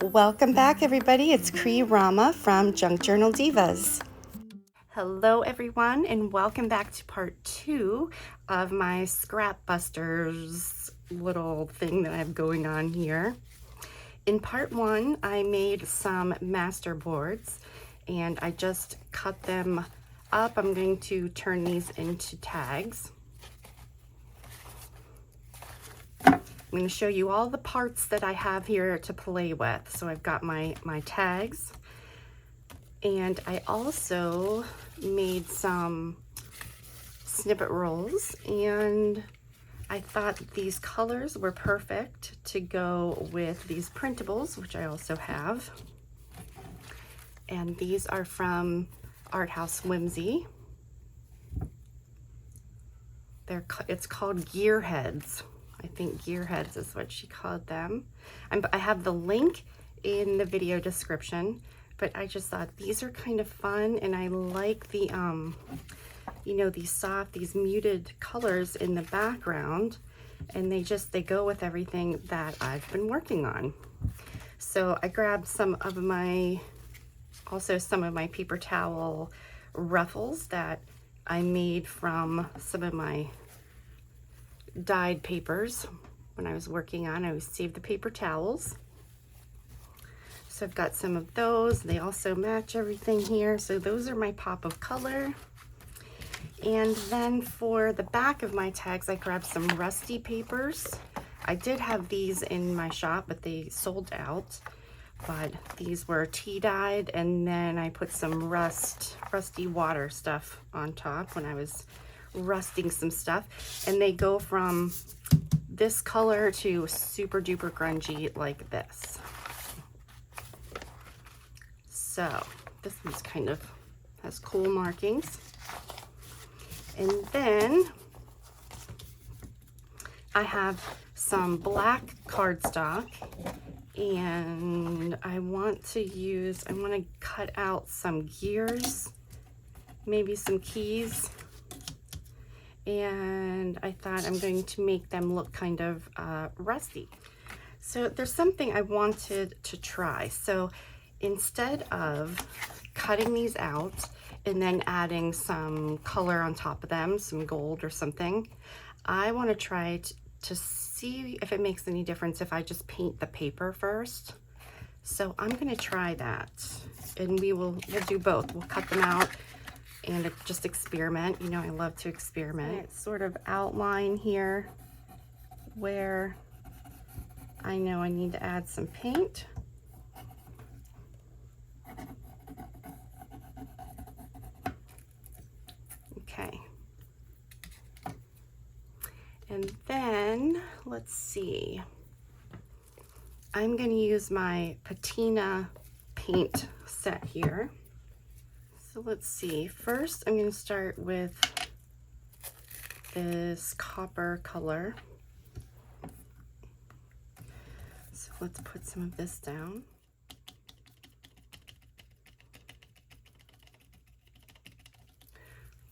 Welcome back, everybody. It's Rama from Junk Journal Divas. Hello, everyone, and welcome back to part 2 of my Scrap Busters little thing that I have going on here. In part 1, I made some masterboards, and I just cut them up. I'm going to turn these into tags. I'm going to show you all the parts that I have here to play with. So I've got my tags, and I also made some snippet rolls, and I thought these colors were perfect to go with these printables, which I also have. And these are from Art House Whimsy. It's called Gearheads. I think Gearheads is what she called them. I have the link in the video description, but I just thought these are kind of fun, and I like the, you know, these muted colors in the background, and they go with everything that I've been working on. So I grabbed some of my paper towel ruffles that I made from some of my dyed papers. When I was working on, I would save the paper towels. So I've got some of those. They also match everything here. So those are my pop of color. And then for the back of my tags, I grabbed some rusty papers. I did have these in my shop, but they sold out. But these were tea dyed, and then I put some rusty water stuff on top when I was rusting some stuff, and they go from this color to super duper grungy like this. So this one's kind of has cool markings. And then I have some black cardstock, and I want to cut out some gears, maybe some keys. And I thought I'm going to make them look kind of rusty. So there's something I wanted to try. So instead of cutting these out and then adding some color on top of them, some gold or something, I want to try to see if it makes any difference if I just paint the paper first. So I'm going to try that, and we'll do both. We'll cut them out and just experiment. You know, I love to experiment. Sort of outline here where I know I need to add some paint. Okay. And then, let's see. I'm going to use my patina paint set here. So let's see, first I'm going to start with this copper color. So let's put some of this down.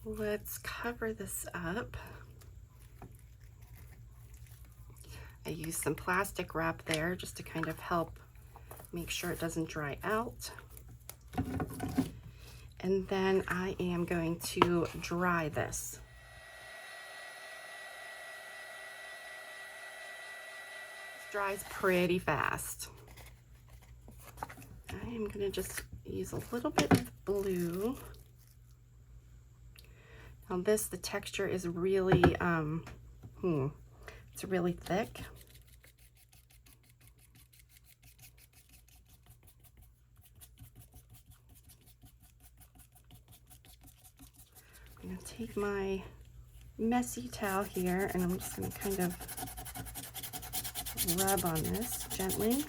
Let's cover this up. I used some plastic wrap there just to kind of help make sure it doesn't dry out. And then I am going to dry this. This dries pretty fast. I am going to just use a little bit of blue. Now the texture is really, it's really thick. I'm going to take my messy towel here, and I'm just going to kind of rub on this gently.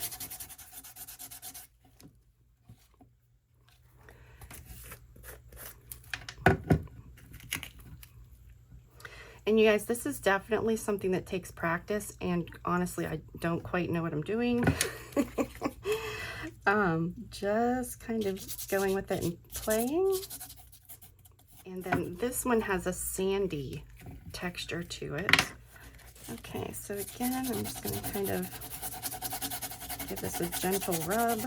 And you guys, this is definitely something that takes practice, and honestly, I don't quite know what I'm doing. Just kind of going with it and playing. And then this one has a sandy texture to it. Okay, so again, I'm just going to kind of Give this a gentle rub.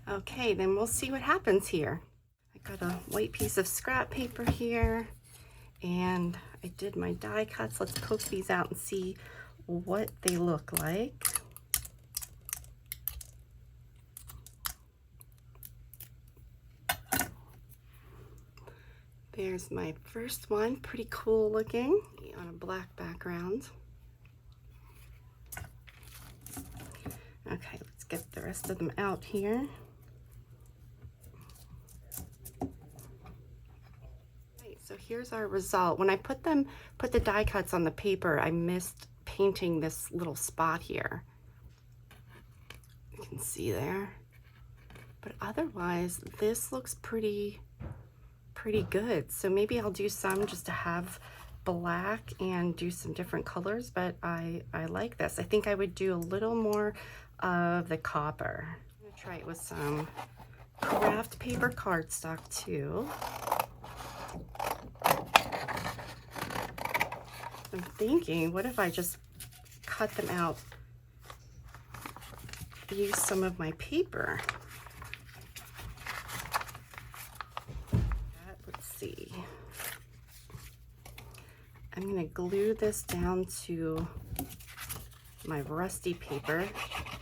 Okay, then we'll see what happens here. I got a white piece of scrap paper here, and I did my die cuts. Let's poke these out and see what they look like. There's my first one, pretty cool looking on a black background. Okay, let's get the rest of them out here. So here's our result. When I put the die cuts on the paper, I missed painting this little spot here. You can see there. But otherwise, this looks pretty good. So maybe I'll do some just to have black and do some different colors, but I like this. I think I would do a little more of the copper. I'm gonna try it with some craft paper cardstock too. I'm thinking, what if I just cut them out, use some of my paper? Let's see. I'm gonna glue this down to my rusty paper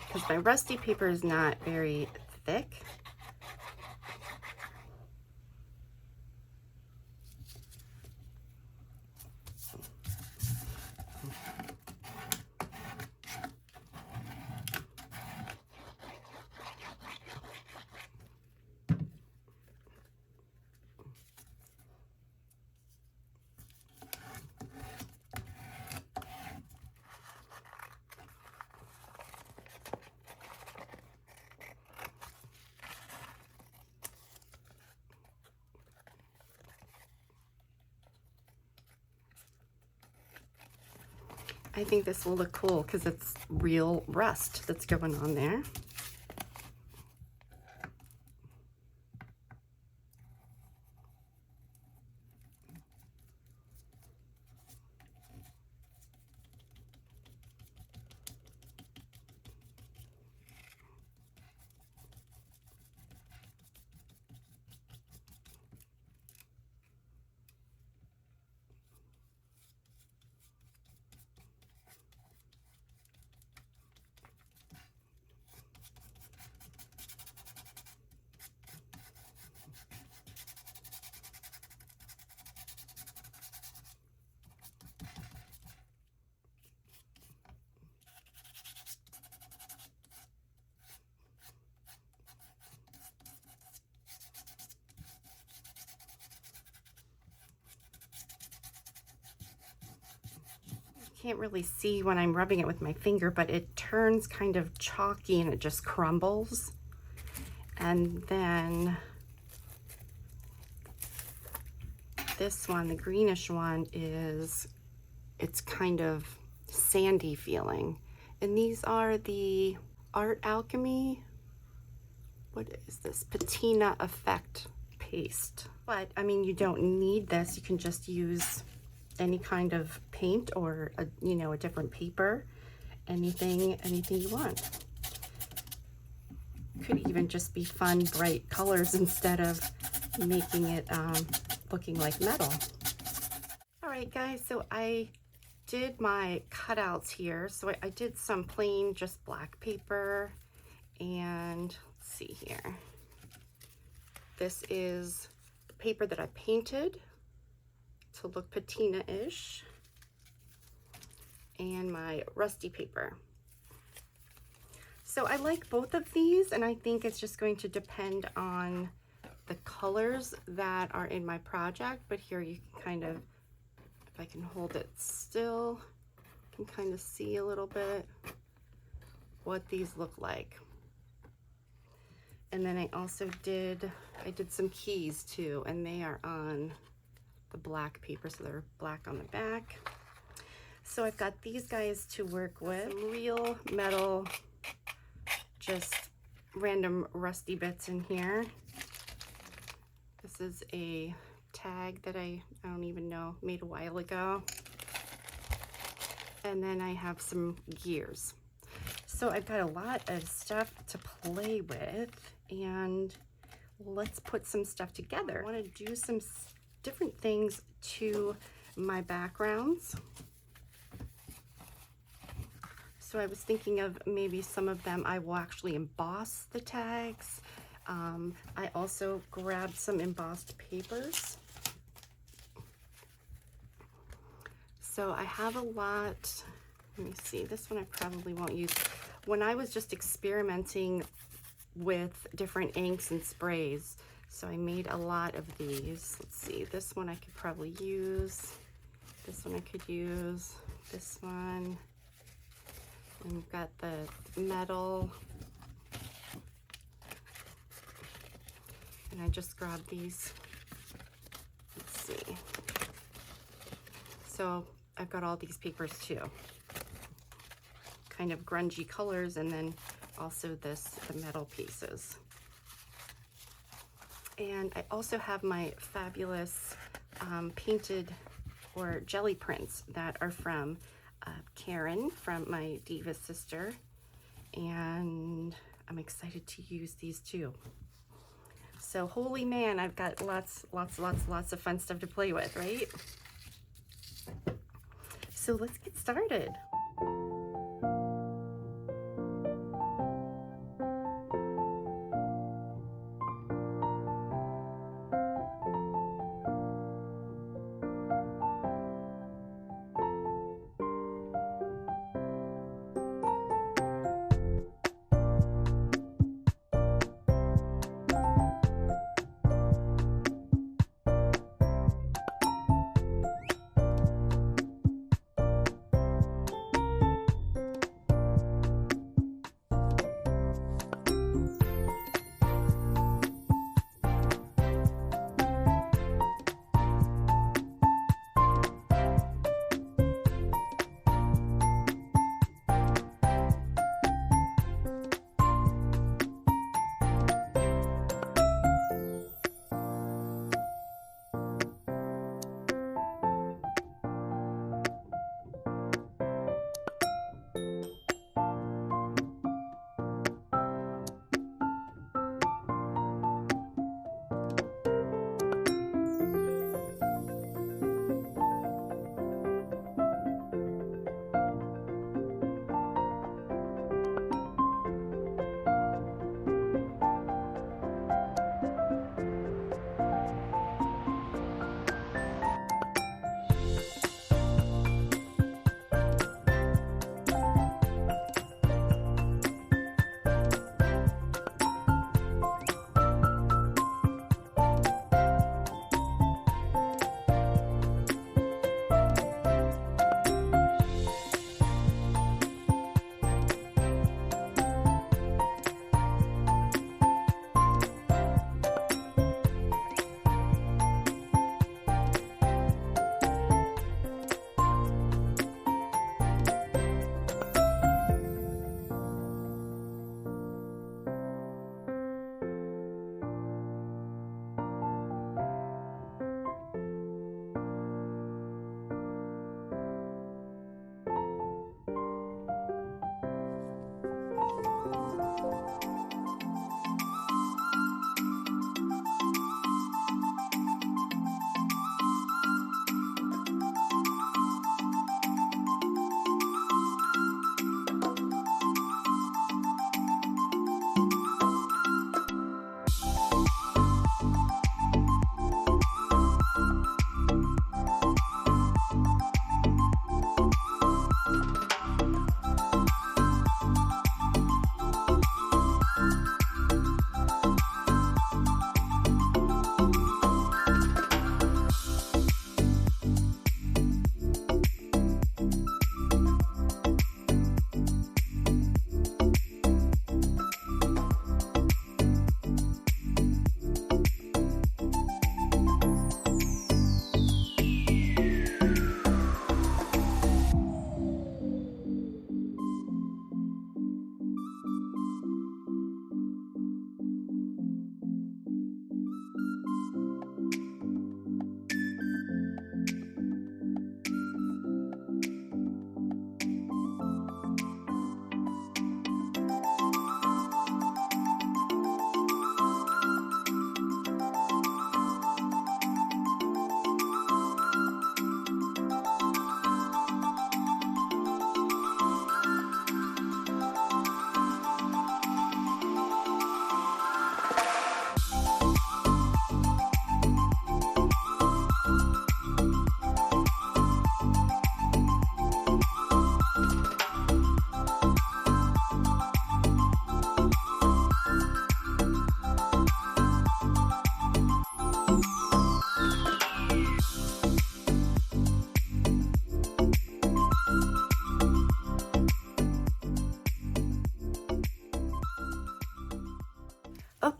because my rusty paper is not very thick. I think this will look cool because it's real rust that's going on there. Can't really see when I'm rubbing it with my finger, but it turns kind of chalky and it just crumbles. And then this one, the greenish one, it's kind of sandy feeling. And these are the Art Alchemy, what is this? Patina Effect paste. But I mean, you don't need this. You can just use any kind of paint or a different paper, anything you want. Could even just be fun, bright colors instead of making it looking like metal. All right, guys, so I did my cutouts here. So I did some plain, just black paper, and let's see here. This is the paper that I painted to look patina-ish, and my rusty paper. So I like both of these, and I think it's just going to depend on the colors that are in my project. But here you can kind of, if I can hold it still, you can kind of see a little bit what these look like. And then I also did some keys too, and they are on the black paper, so they're black on the back. So I've got these guys to work with. Some real metal, just random rusty bits in here. This is a tag that I don't even know, made a while ago. And then I have some gears. So I've got a lot of stuff to play with, and let's put some stuff together. I want to do some different things to my backgrounds. So I was thinking of maybe some of them I will actually emboss the tags. I also grabbed some embossed papers. So I have a lot. Let me see, this one I probably won't use. When I was just experimenting with different inks and sprays, so I made a lot of these. Let's see, this one I could probably use. This one I could use. This one. And we've got the metal. And I just grabbed these. Let's see. So I've got all these papers too. Kind of grungy colors, and then also the metal pieces. And I also have my fabulous painted or jelly prints that are from Karen, from my Diva sister. And I'm excited to use these too. So holy man, I've got lots of fun stuff to play with, right? So let's get started.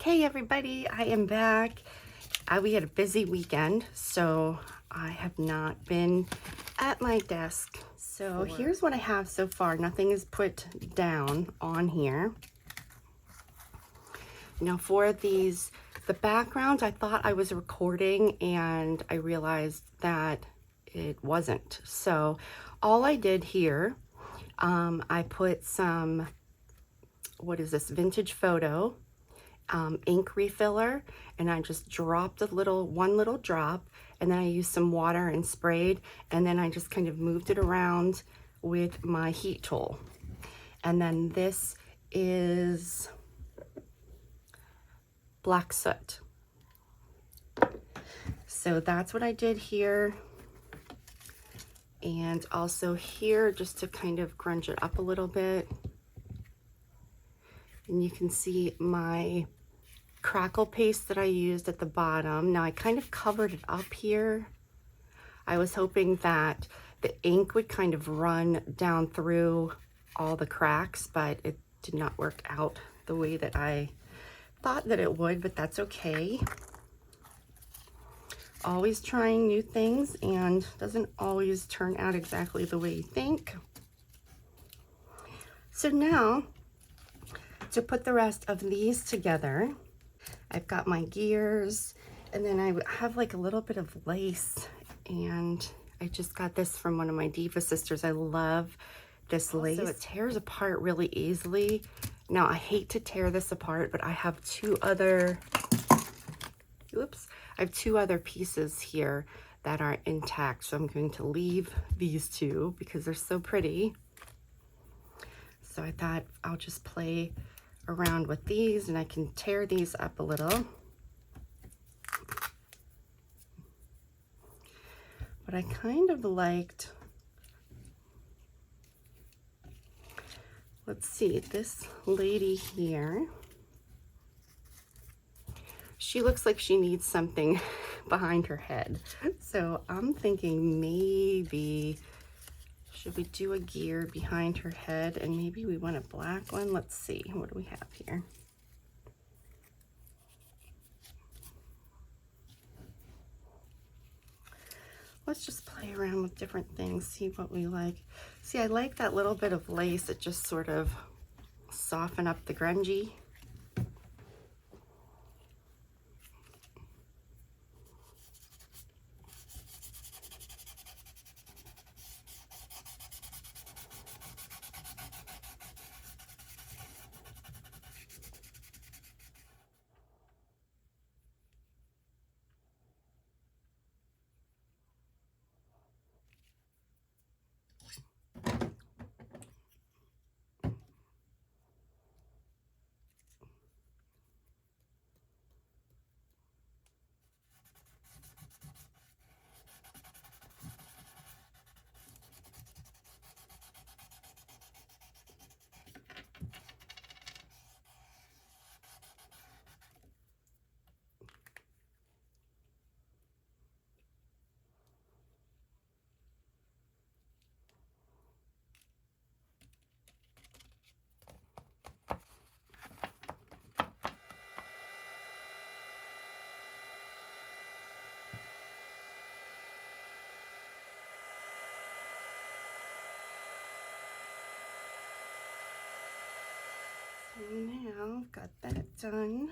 Hey everybody, I am back. We had a busy weekend, so I have not been at my desk. So here's what I have so far. Nothing is put down on here. Now for the background, I thought I was recording and I realized that it wasn't. So all I did here, I put some, what is this, vintage photo ink refiller, and I just dropped one little drop, and then I used some water and sprayed, and then I just kind of moved it around with my heat tool. And then this is black soot. So that's what I did here. And also here, just to kind of grunge it up a little bit. And you can see my crackle paste that I used at the bottom. Now I kind of covered it up here. I was hoping that the ink would kind of run down through all the cracks, but it did not work out the way that I thought that it would, but that's okay. Always trying new things, and doesn't always turn out exactly the way you think. So now, to put the rest of these together, I've got my gears, and then I have like a little bit of lace, and I just got this from one of my Diva sisters. I love this lace. So it tears apart really easily. Now I hate to tear this apart, but I have two other pieces here that are intact. So I'm going to leave these two because they're so pretty. So I thought I'll just play around with these, and I can tear these up a little. But I kind of liked, let's see, this lady here. She looks like she needs something behind her head. So I'm thinking maybe, should we do a gear behind her head, and maybe we want a black one? Let's see, what do we have here? Let's just play around with different things, see what we like. See, I like that little bit of lace. It just sort of soften up the grungy. So now I've got that done.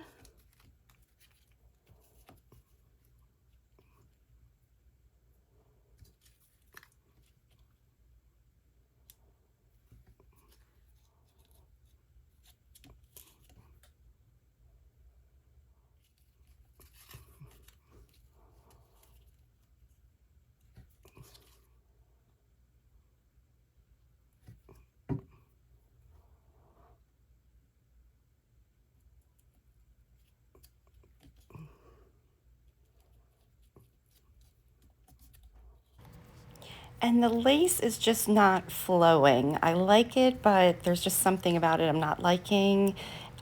And the lace is just not flowing. I like it, but there's just something about it I'm not liking.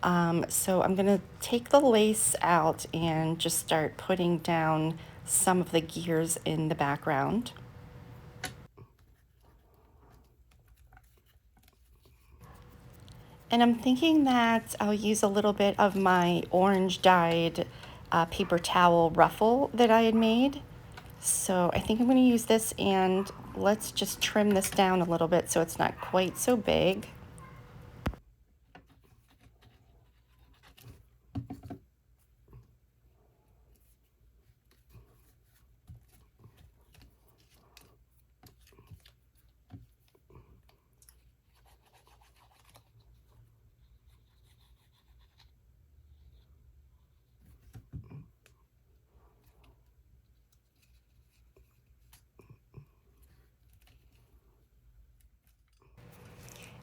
So I'm gonna take the lace out and just start putting down some of the gears in the background. And I'm thinking that I'll use a little bit of my orange dyed paper towel ruffle that I had made. So I think I'm going to use this, and let's just trim this down a little bit so it's not quite so big.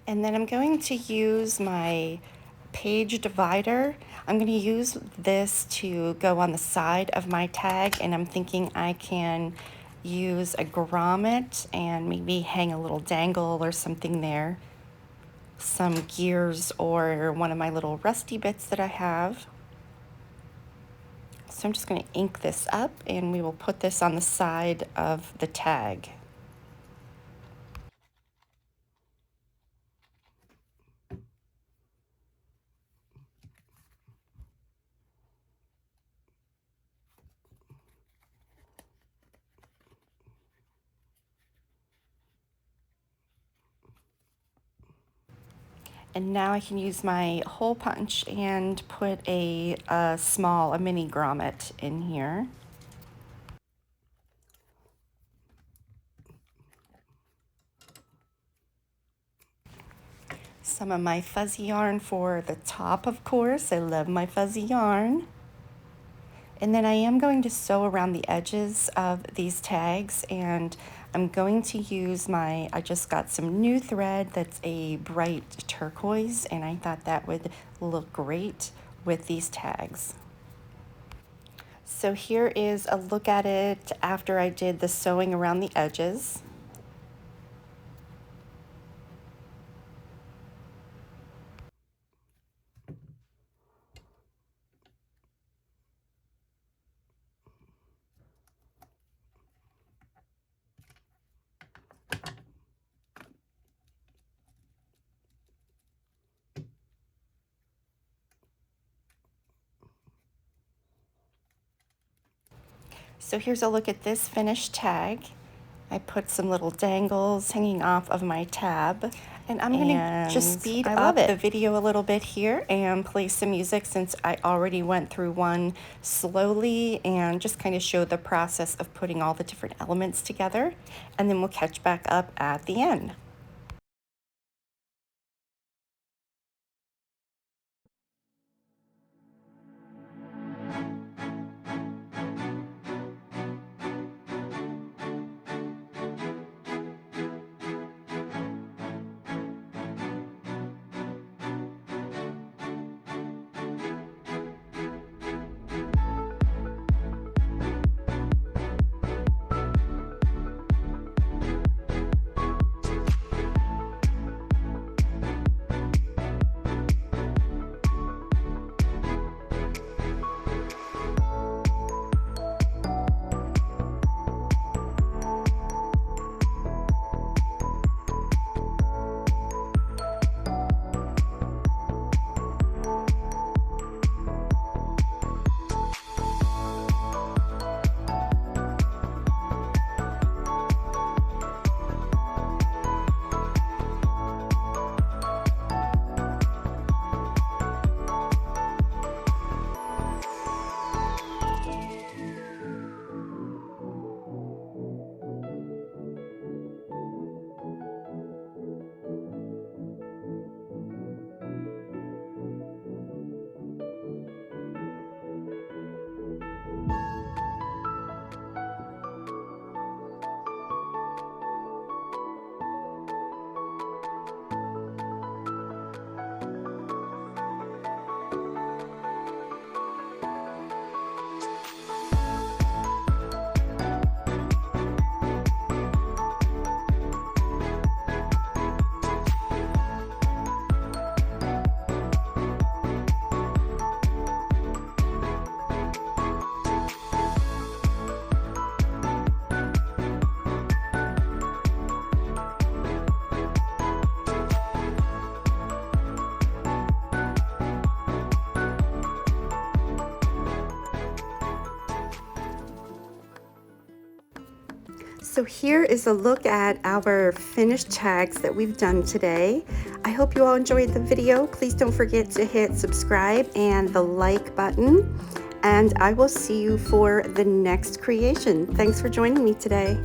And then I'm going to use my page divider. I'm going to use this to go on the side of my tag, and I'm thinking I can use a grommet and maybe hang a little dangle or something there. Some gears or one of my little rusty bits that I have. So I'm just going to ink this up, and we will put this on the side of the tag. And now I can use my hole punch and put a mini grommet in here. Some of my fuzzy yarn for the top, of course. I love my fuzzy yarn. And then I am going to sew around the edges of these tags, and I'm going to use I just got some new thread that's a bright turquoise, and I thought that would look great with these tags. So here is a look at it after I did the sewing around the edges. So here's a look at this finished tag. I put some little dangles hanging off of my tab. And I'm gonna just speed up the video a little bit here and play some music, since I already went through one slowly, and just kind of show the process of putting all the different elements together. And then we'll catch back up at the end. So here is a look at our finished tags that we've done today. I hope you all enjoyed the video. Please don't forget to hit subscribe and the like button. And I will see you for the next creation. Thanks for joining me today.